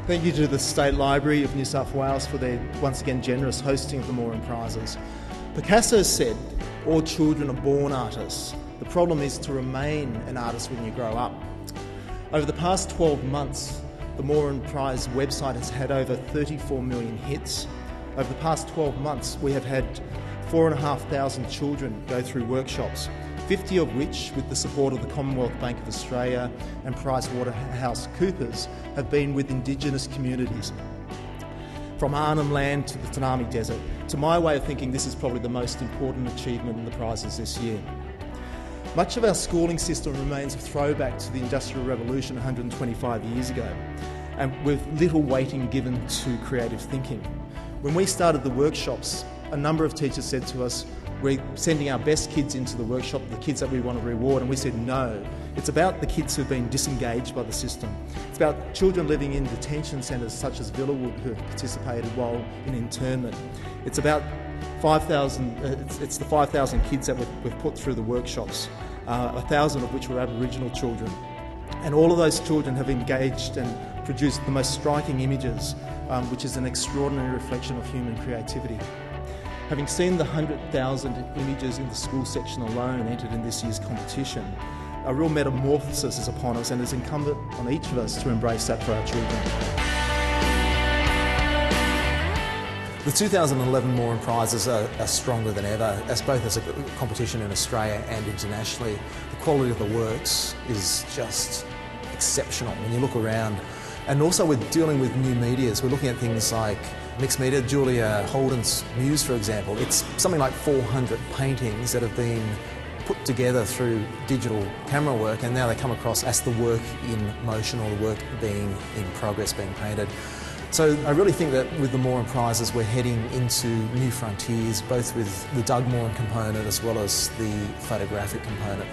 Thank you to the State Library of New South Wales for their once again generous hosting of the Moran Prizes. Picasso said, "All children are born artists. The problem is to remain an artist when you grow up." Over the past 12 months, the Moran Prize website has had over 34 million hits. Over the past 12 months, we have had 4,500 children go through workshops, 50 of which, with the support of the Commonwealth Bank of Australia and PricewaterhouseCoopers, have been with Indigenous communities. From Arnhem Land to the Tanami Desert, to my way of thinking, this is probably the most important achievement in the prizes this year. Much of our schooling system remains a throwback to the Industrial Revolution 125 years ago, and with little weighting given to creative thinking. When we started the workshops, a number of teachers said to us, "We're sending our best kids into the workshop, the kids that we want to reward," and we said no. It's about the kids who've been disengaged by the system. It's about children living in detention centres such as Villawood who have participated while in internment. It's about 5,000. It's the 5,000 kids that we've put through the workshops, 1,000 of which were Aboriginal children. And all of those children have engaged and produced the most striking images, which is an extraordinary reflection of human creativity. Having seen the 100,000 images in the school section alone entered in this year's competition, a real metamorphosis is upon us, and it's incumbent on each of us to embrace that for our children. The 2011 Moran Prizes are stronger than ever, both as a competition in Australia and internationally. The quality of the works is just exceptional when you look around. And also we're dealing with new medias. We're looking at things like mixed media. Julia Holden's Muse, for example, it's something like 400 paintings that have been put together through digital camera work, and now they come across as the work in motion or the work being in progress, being painted. So I really think that with the Moran Prizes we're heading into new frontiers, both with the Doug Moran component as well as the photographic component.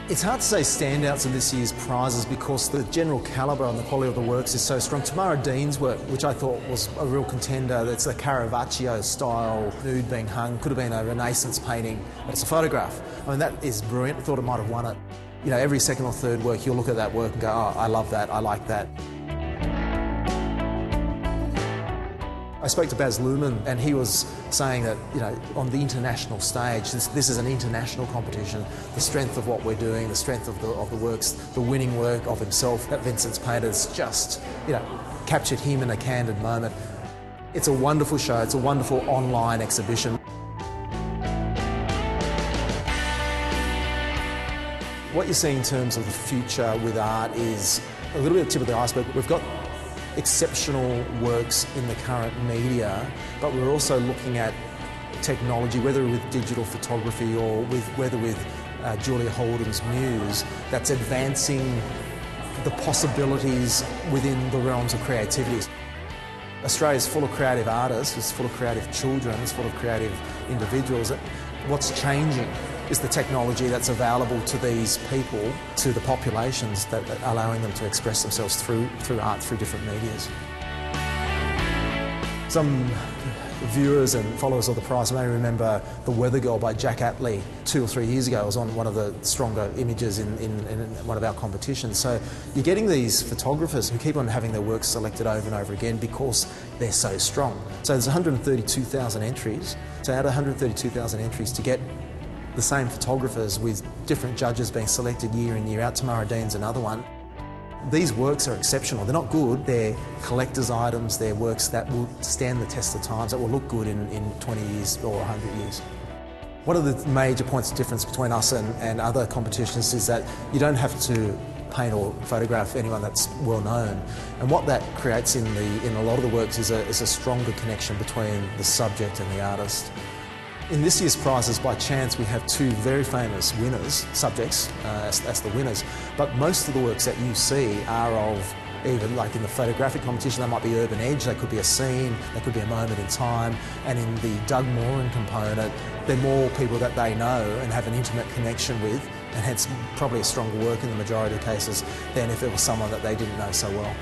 It's hard to say standouts in this year's prizes because the general calibre and the quality of the works is so strong. Tamara Dean's work, which I thought was a real contender, that's a Caravaggio style nude being hung, could have been a Renaissance painting, but it's a photograph. I mean, that is brilliant. I thought it might have won it. You know, every second or third work you'll look at that work and go, "Oh, I love that, I like that." I spoke to Baz Luhrmann and he was saying that, you know, on the international stage, this is an international competition. The strength of what we're doing, the strength of the works, the winning work of himself that Vincent's painted has just, you know, captured him in a candid moment. It's a wonderful show, it's a wonderful online exhibition. What you're seeing in terms of the future with art is a little bit of the tip of the iceberg. We've got exceptional works in the current media, but we're also looking at technology, whether with digital photography or whether with Julia Holden's Muse, that's advancing the possibilities within the realms of creativity. Australia's full of creative artists, it's full of creative children, it's full of creative individuals. What's changing is the technology that's available to these people, to the populations, that allowing them to express themselves through art, through different medias. Some viewers and followers of the prize may remember The Weather Girl by Jack Atley 2 or 3 years ago. It was on one of the stronger images in one of our competitions. So you're getting these photographers who keep on having their works selected over and over again because they're so strong. So there's 132,000 entries. So out of 132,000 entries, to get the same photographers with different judges being selected year in, year out, Tamara Dean's another one. These works are exceptional. They're not good, they're collector's items, they're works that will stand the test of times, that will look good in 20 years or 100 years. One of the major points of difference between us and other competitions is that you don't have to paint or photograph anyone that's well known, and what that creates in a lot of the works is a stronger connection between the subject and the artist. In this year's prizes, by chance, we have 2 very famous winners, subjects, as the winners, but most of the works that you see are of, even like in the photographic competition, they might be urban edge, they could be a scene, they could be a moment in time, and in the Doug Moran component, they're more people that they know and have an intimate connection with, and hence probably a stronger work in the majority of cases than if it was someone that they didn't know so well.